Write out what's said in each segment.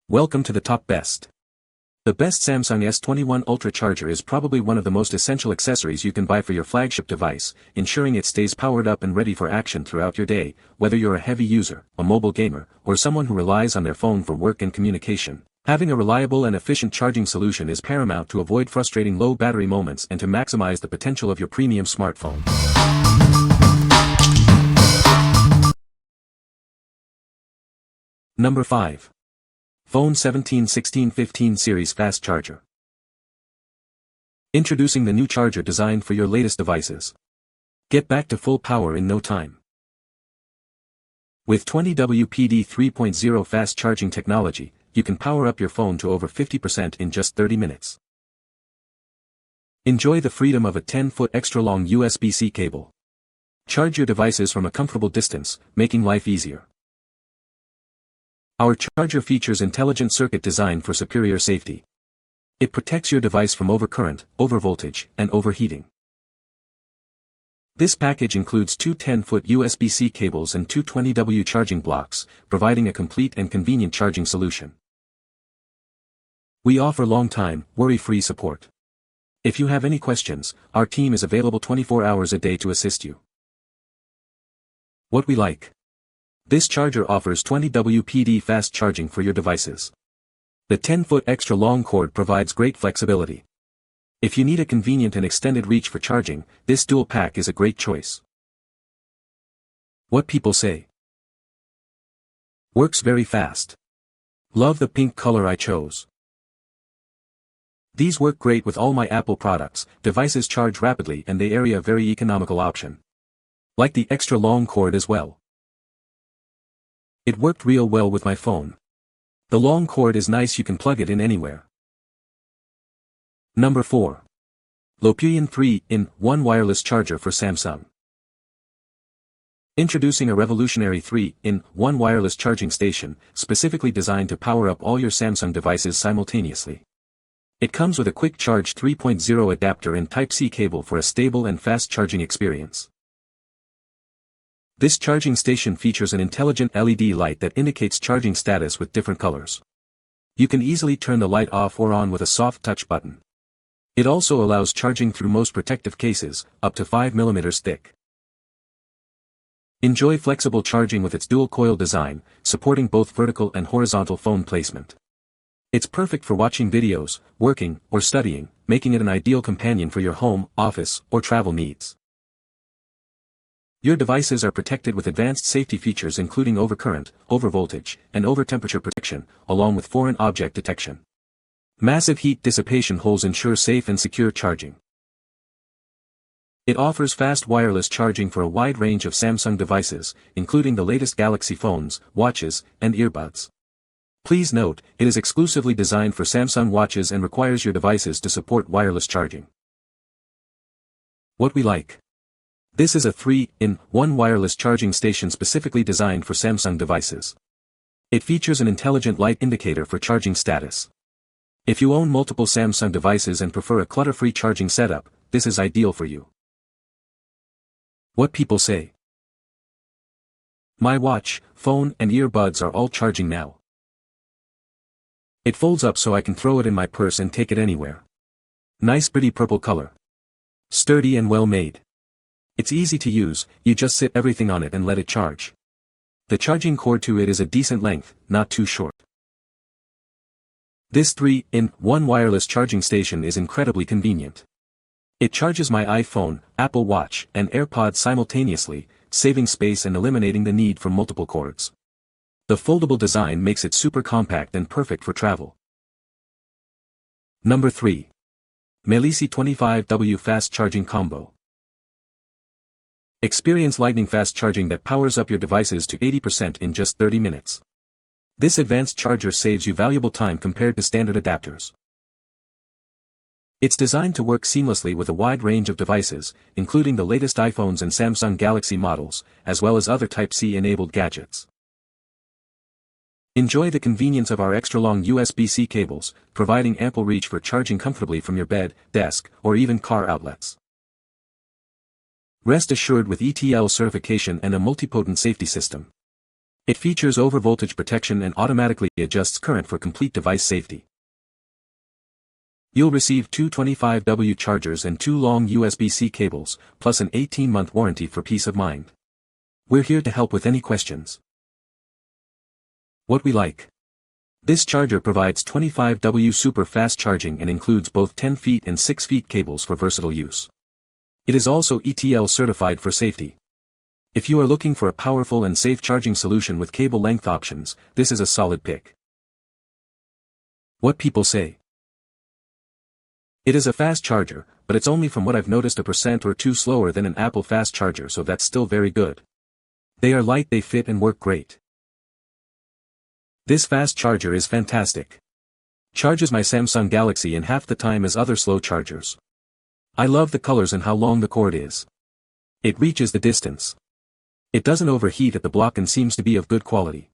Welcome to the top best. The best Samsung S21 Ultra Charger is probably one of the most essential accessories you can buy for your flagship device, ensuring it stays powered up and ready for action throughout your day, whether you're a heavy user, a mobile gamer, or someone who relies on their phone for work and communication. Having a reliable and efficient charging solution is paramount to avoid frustrating low battery moments and to maximize the potential of your premium smartphone. Number 5. Phone 17-16-15 Series Fast Charger. Introducing the new charger designed for your latest devices. Get back to full power in no time. With 20W-PD 3.0 fast charging technology, you can power up your phone to over 50% in just 30 minutes. Enjoy the freedom of a 10-foot extra-long USB-C cable. Charge your devices from a comfortable distance, making life easier. Our charger features intelligent circuit design for superior safety. It protects your device from overcurrent, overvoltage, and overheating. This package includes two 10-foot USB-C cables and two 20W charging blocks, providing a complete and convenient charging solution. We offer long-time, worry-free support. If you have any questions, our team is available 24 hours a day to assist you. What we like. This charger offers 20W PD fast charging for your devices. The 10-foot extra long cord provides great flexibility. If you need a convenient and extended reach for charging, this dual pack is a great choice. What people say. Works very fast. Love the pink color I chose. These work great with all my Apple products, devices charge rapidly and they are a very economical option. Like the extra long cord as well. It worked real well with my phone. The long cord is nice, you can plug it in anywhere. Number 4. Lopuion 3-in-1 Wireless Charger for Samsung. Introducing a revolutionary 3-in-1 wireless charging station, specifically designed to power up all your Samsung devices simultaneously. It comes with a quick charge 3.0 adapter and Type-C cable for a stable and fast charging experience. This charging station features an intelligent LED light that indicates charging status with different colors. You can easily turn the light off or on with a soft touch button. It also allows charging through most protective cases, up to 5 mm thick. Enjoy flexible charging with its dual coil design, supporting both vertical and horizontal phone placement. It's perfect for watching videos, working, or studying, making it an ideal companion for your home, office, or travel needs. Your devices are protected with advanced safety features including overcurrent, overvoltage, and overtemperature protection, along with foreign object detection. Massive heat dissipation holes ensure safe and secure charging. It offers fast wireless charging for a wide range of Samsung devices, including the latest Galaxy phones, watches, and earbuds. Please note, it is exclusively designed for Samsung watches and requires your devices to support wireless charging. What we like. This is a 3-in-1 wireless charging station specifically designed for Samsung devices. It features an intelligent light indicator for charging status. If you own multiple Samsung devices and prefer a clutter-free charging setup, this is ideal for you. What people say. My watch, phone, and earbuds are all charging now. It folds up so I can throw it in my purse and take it anywhere. Nice pretty purple color. Sturdy and well made. It's easy to use, you just sit everything on it and let it charge. The charging cord to it is a decent length, not too short. This 3-in-1 wireless charging station is incredibly convenient. It charges my iPhone, Apple Watch, and AirPods simultaneously, saving space and eliminating the need for multiple cords. The foldable design makes it super compact and perfect for travel. Number 3. MAILESI 25W Fast Charging Combo. Experience lightning fast charging that powers up your devices to 80% in just 30 minutes. This advanced charger saves you valuable time compared to standard adapters. It's designed to work seamlessly with a wide range of devices, including the latest iPhones and Samsung Galaxy models, as well as other Type-C enabled gadgets. Enjoy the convenience of our extra-long USB-C cables, providing ample reach for charging comfortably from your bed, desk, or even car outlets. Rest assured with ETL certification and a multipotent safety system. It features overvoltage protection and automatically adjusts current for complete device safety. You'll receive two 25W chargers and two long USB-C cables, plus an 18-month warranty for peace of mind. We're here to help with any questions. What we like. This charger provides 25W super fast charging and includes both 10 feet and 6 feet cables for versatile use. It is also ETL certified for safety. If you are looking for a powerful and safe charging solution with cable length options, this is a solid pick. What people say. It is a fast charger, but it's only from what I've noticed 1% or 2% slower than an Apple fast charger, so that's still very good. They are light, they fit and work great. This fast charger is fantastic. Charges my Samsung Galaxy in half the time as other slow chargers. I love the colors and how long the cord is. It reaches the distance. It doesn't overheat at the block and seems to be of good quality.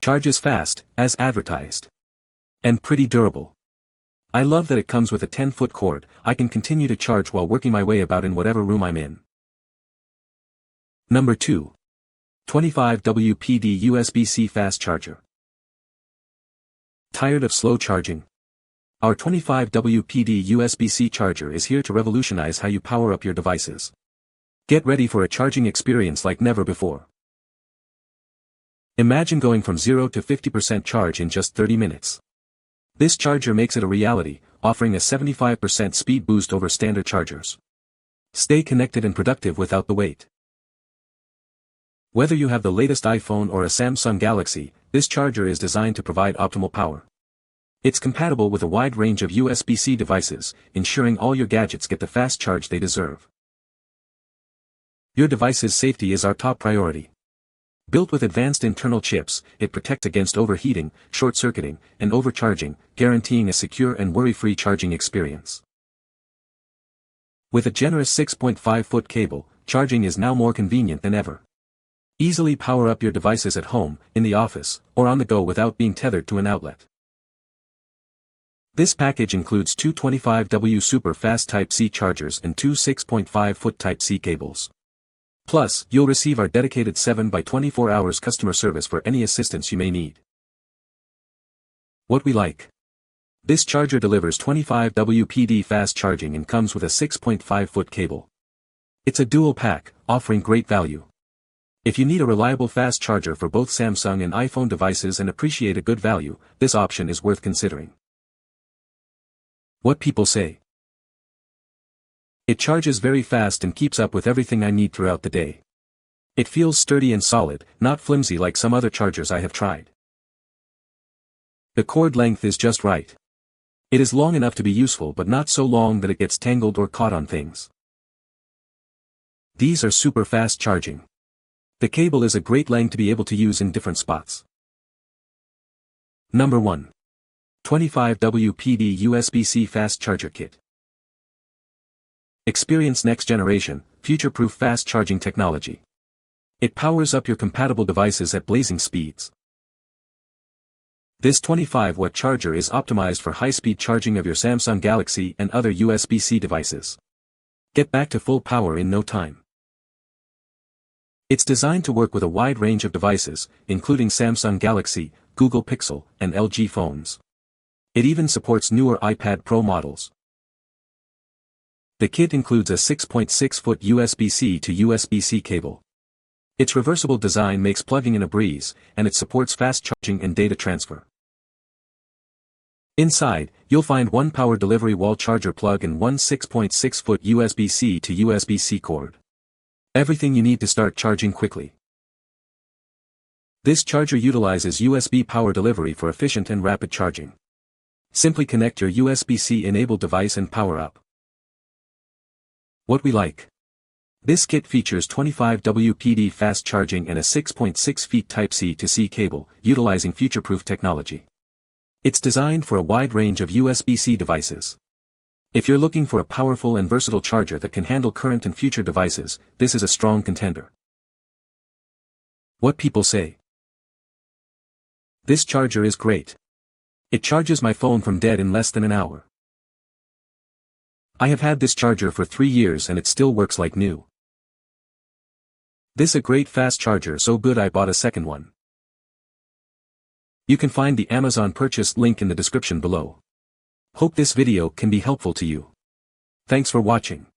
Charges fast, as advertised. And pretty durable. I love that it comes with a 10-foot cord. I can continue to charge while working my way about in whatever room I'm in. Number 2. 25W PD USB-C fast charger. Tired of slow charging? Our 25W PD USB-C charger is here to revolutionize how you power up your devices. Get ready for a charging experience like never before. Imagine going from 0 to 50% charge in just 30 minutes. This charger makes it a reality, offering a 75% speed boost over standard chargers. Stay connected and productive without the wait. Whether you have the latest iPhone or a Samsung Galaxy, this charger is designed to provide optimal power. It's compatible with a wide range of USB-C devices, ensuring all your gadgets get the fast charge they deserve. Your device's safety is our top priority. Built with advanced internal chips, it protects against overheating, short-circuiting, and overcharging, guaranteeing a secure and worry-free charging experience. With a generous 6.5-foot cable, charging is now more convenient than ever. Easily power up your devices at home, in the office, or on the go without being tethered to an outlet. This package includes two 25W super fast Type-C chargers and two 6.5-foot Type-C cables. Plus, you'll receive our dedicated 7x24 hours customer service for any assistance you may need. What we like. This charger delivers 25W PD fast charging and comes with a 6.5-foot cable. It's a dual pack, offering great value. If you need a reliable fast charger for both Samsung and iPhone devices and appreciate a good value, this option is worth considering. What people say. It charges very fast and keeps up with everything I need throughout the day. It feels sturdy and solid, not flimsy like some other chargers I have tried. The cord length is just right. It is long enough to be useful but not so long that it gets tangled or caught on things. These are super fast charging. The cable is a great length to be able to use in different spots. Number 1. 25W PD USB-C Fast Charger Kit. Experience next generation, future-proof fast charging technology. It powers up your compatible devices at blazing speeds. This 25-watt charger is optimized for high-speed charging of your Samsung Galaxy and other USB-C devices. Get back to full power in no time. It's designed to work with a wide range of devices, including Samsung Galaxy, Google Pixel, and LG phones. It even supports newer iPad Pro models. The kit includes a 6.6-foot USB-C to USB-C cable. Its reversible design makes plugging in a breeze, and it supports fast charging and data transfer. Inside, you'll find one power delivery wall charger plug and one 6.6-foot USB-C to USB-C cord. Everything you need to start charging quickly. This charger utilizes USB power delivery for efficient and rapid charging. Simply connect your USB-C enabled device and power up. What we like. This kit features 25W PD fast charging and a 6.6 feet Type-C to C cable, utilizing future-proof technology. It's designed for a wide range of USB-C devices. If you're looking for a powerful and versatile charger that can handle current and future devices, this is a strong contender. What people say. This charger is great. It charges my phone from dead in less than an hour. I have had this charger for 3 years and it still works like new. This a great fast charger, so good I bought a second one. You can find the Amazon purchase link in the description below. Hope this video can be helpful to you. Thanks for watching.